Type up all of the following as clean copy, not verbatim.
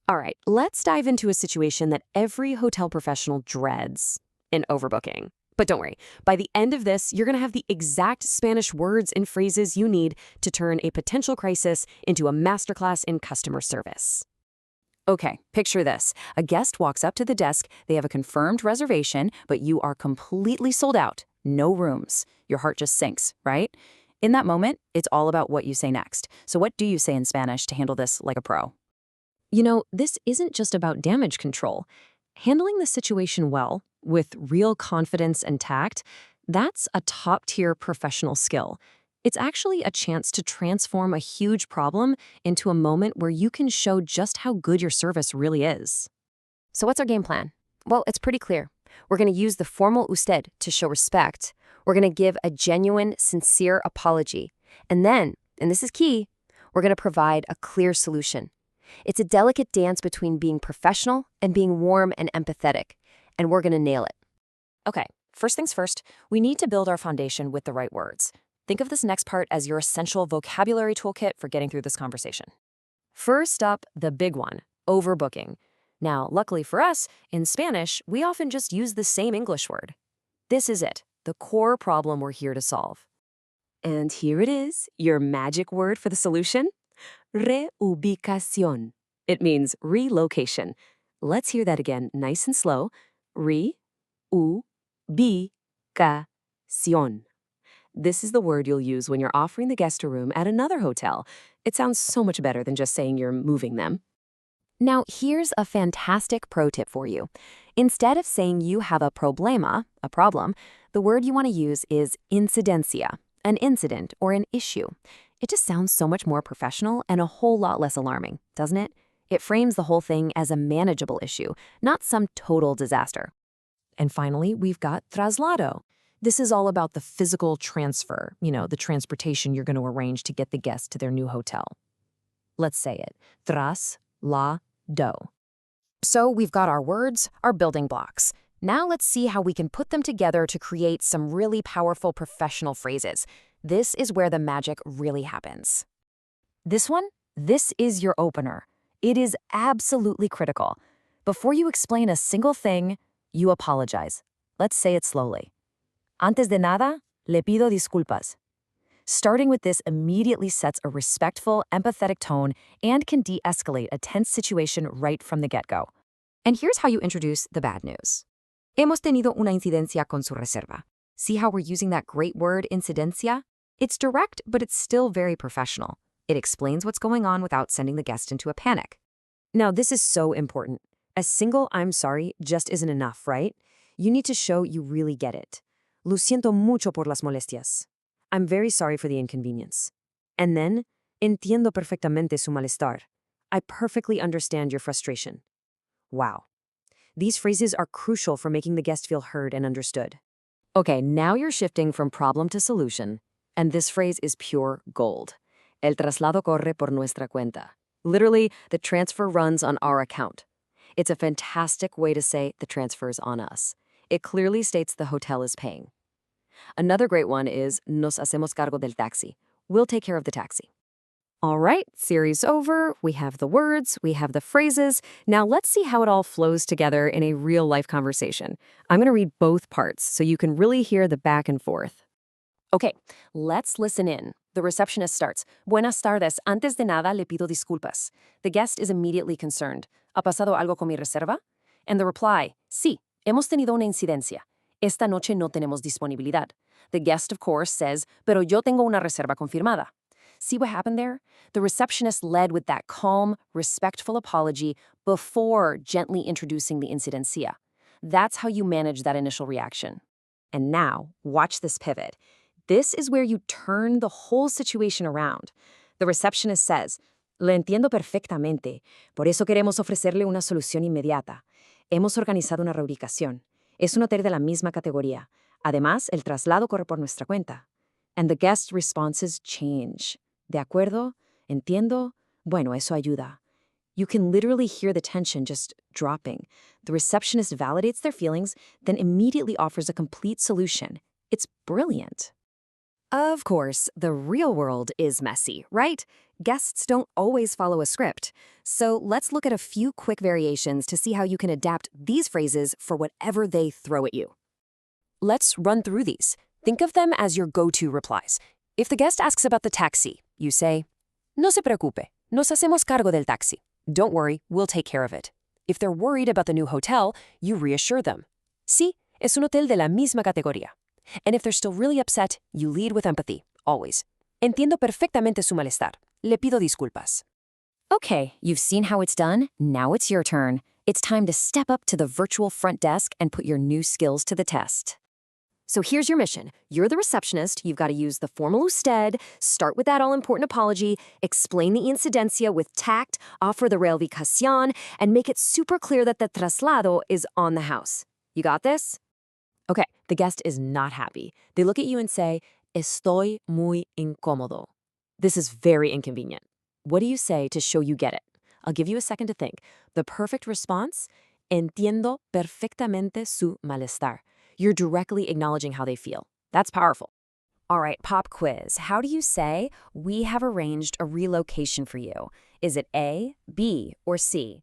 All right, let's dive into a situation that every hotel professional dreads, an overbooking. But don't worry, by the end of this, you're going to have the exact Spanish words and phrases you need to turn a potential crisis into a masterclass in customer service. Okay, picture this. A guest walks up to the desk, they have a confirmed reservation, but you are completely sold out, no rooms. Your heart just sinks, right? In that moment, it's all about what you say next. So what do you say in Spanish to handle this like a pro? You know, this isn't just about damage control. Handling the situation well, with real confidence and tact, that's a top-tier professional skill. It's actually a chance to transform a huge problem into a moment where you can show just how good your service really is. So what's our game plan? Well, it's pretty clear. We're going to use the formal USTED to show respect. We're going to give a genuine, sincere apology. And then, and this is key, we're going to provide a clear solution. It's a delicate dance between being professional and being warm and empathetic, and we're going to nail it. Okay, first things first, we need to build our foundation with the right words. Think of this next part as your essential vocabulary toolkit for getting through this conversation. First up, the big one, overbooking. Now, luckily for us, in Spanish, we often just use the same English word. This is it, the core problem we're here to solve. And here it is, your magic word for the solution. Reubicación. It means relocation. Let's hear that again, nice and slow. Reubicación. This is the word you'll use when you're offering the guest a room at another hotel. It sounds so much better than just saying you're moving them. Now, here's a fantastic pro tip for you. Instead of saying you have a problema, a problem, the word you want to use is incidencia, an incident or an issue. It just sounds so much more professional and a whole lot less alarming, doesn't it? It frames the whole thing as a manageable issue, not some total disaster. And finally, we've got traslado. This is all about the physical transfer, the transportation you're going to arrange to get the guest to their new hotel. Let's say it. Traslado. So we've got our words, our building blocks. Now let's see how we can put them together to create some really powerful professional phrases. This is where the magic really happens. This is your opener. It is absolutely critical. Before you explain a single thing, you apologize. Let's say it slowly. Antes de nada, le pido disculpas. Starting with this immediately sets a respectful, empathetic tone and can de-escalate a tense situation right from the get-go. And here's how you introduce the bad news. Hemos tenido una incidencia con su reserva. See how we're using that great word, incidencia? It's direct, but it's still very professional. It explains what's going on without sending the guest into a panic. Now, this is so important. A single I'm sorry just isn't enough, right? You need to show you really get it. Lo siento mucho por las molestias. I'm very sorry for the inconvenience. And then, entiendo perfectamente su malestar. I perfectly understand your frustration. Wow. These phrases are crucial for making the guest feel heard and understood. Okay, now you're shifting from problem to solution. And this phrase is pure gold. El traslado corre por nuestra cuenta. Literally, the transfer runs on our account. It's a fantastic way to say the transfer's on us. It clearly states the hotel is paying. Another great one is nos hacemos cargo del taxi. We'll take care of the taxi. All right, series over. We have the words, we have the phrases. Now let's see how it all flows together in a real-life conversation. I'm going to read both parts so you can really hear the back and forth. Okay, let's listen in. The receptionist starts. Buenas tardes. Antes de nada, le pido disculpas. The guest is immediately concerned. ¿Ha pasado algo con mi reserva? And the reply, sí, hemos tenido una incidencia. Esta noche no tenemos disponibilidad. The guest, of course, says, pero yo tengo una reserva confirmada. See what happened there? The receptionist led with that calm, respectful apology before gently introducing the incidencia. That's how you manage that initial reaction. And now, watch this pivot. This is where you turn the whole situation around. The receptionist says, "Le entiendo perfectamente. Por eso queremos ofrecerle una solución inmediata. Hemos organizado una reubicación. Es un hotel de la misma categoría. Además, el traslado corre por nuestra cuenta." And the guest's responses change. ¿De acuerdo? ¿Entiendo? Bueno, eso ayuda. You can literally hear the tension just dropping. The receptionist validates their feelings, then immediately offers a complete solution. It's brilliant. Of course, the real world is messy, right? Guests don't always follow a script. So let's look at a few quick variations to see how you can adapt these phrases for whatever they throw at you. Let's run through these. Think of them as your go-to replies. If the guest asks about the taxi, you say, "No se preocupe, nos hacemos cargo del taxi." Don't worry, we'll take care of it. If they're worried about the new hotel, you reassure them. Sí, es un hotel de la misma categoría. And if they're still really upset, you lead with empathy, always. Entiendo perfectamente su malestar. Le pido disculpas. Okay, you've seen how it's done. Now it's your turn. It's time to step up to the virtual front desk and put your new skills to the test. So here's your mission. You're the receptionist. You've got to use the formal USTED, start with that all-important apology, explain the incidencia with tact, offer the relocation, and make it super clear that the traslado is on the house. You got this? Okay, the guest is not happy. They look at you and say, "Estoy muy incómodo." This is very inconvenient. What do you say to show you get it? I'll give you a second to think. The perfect response? Entiendo perfectamente su malestar. You're directly acknowledging how they feel. That's powerful. All right, pop quiz. How do you say, "We have arranged a relocation for you"? Is it A, B, or C?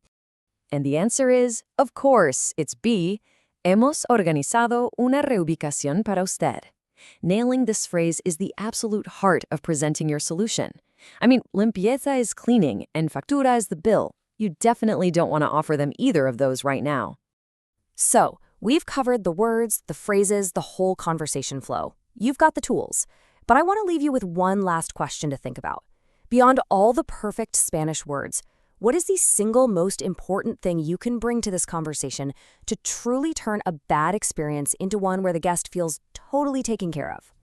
And the answer is, of course, it's B. Hemos organizado una reubicación para usted. Nailing this phrase is the absolute heart of presenting your solution. I mean, limpieza is cleaning and factura is the bill. You definitely don't want to offer them either of those right now. So, we've covered the words, the phrases, the whole conversation flow. You've got the tools. But I want to leave you with one last question to think about. Beyond all the perfect Spanish words, what is the single most important thing you can bring to this conversation to truly turn a bad experience into one where the guest feels totally taken care of?